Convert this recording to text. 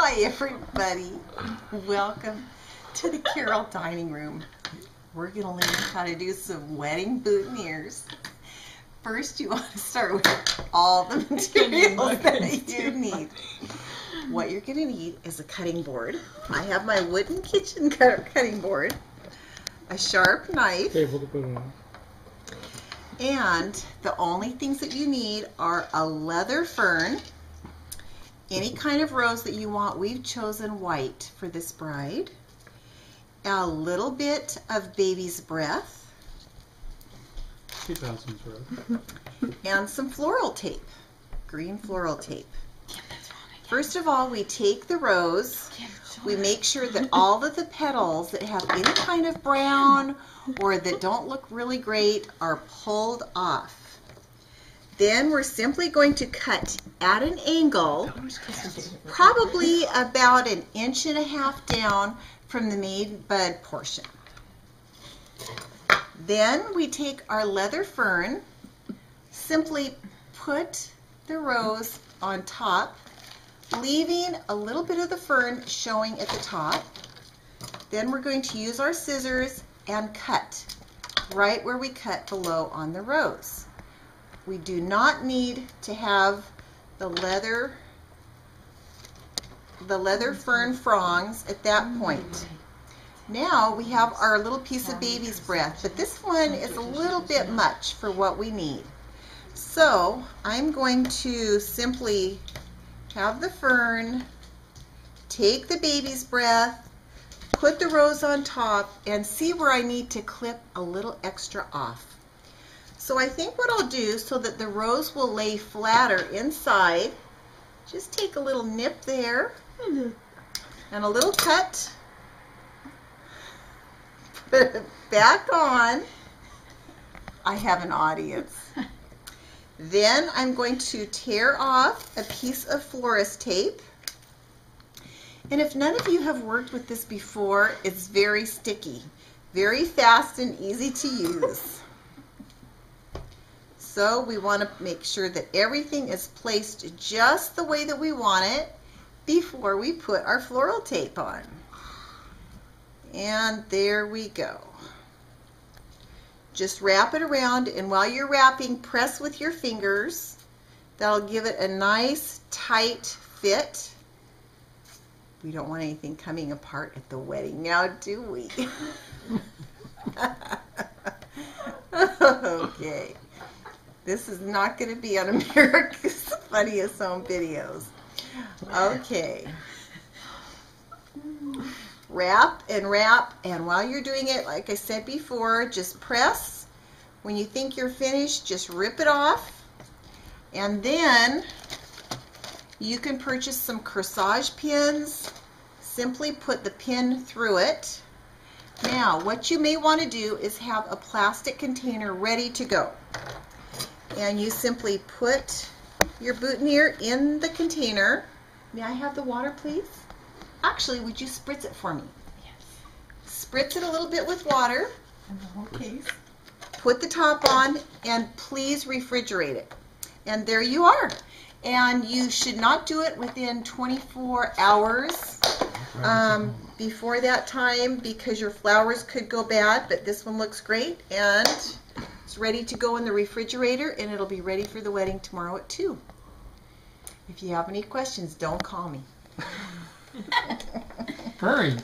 Hi everybody, welcome to the Carol dining room. We're going to learn how to do some wedding boutonnieres. First you want to start with all the materials that you need. What you're going to need is a cutting board. I have my wooden kitchen cutting board, a sharp knife, and the only things that you need are a leather fern, any kind of rose that you want. We've chosen white for this bride, a little bit of baby's breath, and some floral tape, green floral tape. First of all, we take the rose, we make sure that all of the petals that have any kind of brown or that don't look really great are pulled off. Then we're simply going to cut at an angle, probably about 1.5 inches down from the main bud portion. Then we take our leather fern, simply put the rose on top, leaving a little bit of the fern showing at the top. Then we're going to use our scissors and cut right where we cut below on the rose. We do not need to have the leather fern fronds at that point. Now we have our little piece of baby's breath, but this one is a little bit much for what we need. So I'm going to simply have the fern, take the baby's breath, put the rose on top, and see where I need to clip a little extra off. So I think what I'll do, so that the rose will lay flatter inside, just take a little nip there and a little cut, put it back on. I have an audience. Then I'm going to tear off a piece of florist tape. And if none of you have worked with this before, it's very sticky, very fast and easy to use. So we want to make sure that everything is placed just the way that we want it before we put our floral tape on. And there we go. Just wrap it around, and while you're wrapping, press with your fingers. That'll give it a nice tight fit. We don't want anything coming apart at the wedding now, do we? Okay. This is not going to be on America's Funniest Home Videos. Okay. Wrap, and while you're doing it, like I said before, just press. When you think you're finished, just rip it off. And then you can purchase some corsage pins. Simply put the pin through it. Now, what you may want to do is have a plastic container ready to go. And you simply put your boutonniere in the container. May I have the water, please? Actually, would you spritz it for me? Yes. Spritz it a little bit with water. And the whole case. Put the top on, and please refrigerate it. And there you are. And you should not do it within 24 hours before that time, because your flowers could go bad, but this one looks great, and it's ready to go in the refrigerator, and it'll be ready for the wedding tomorrow at 2. If you have any questions, don't call me. Hurry.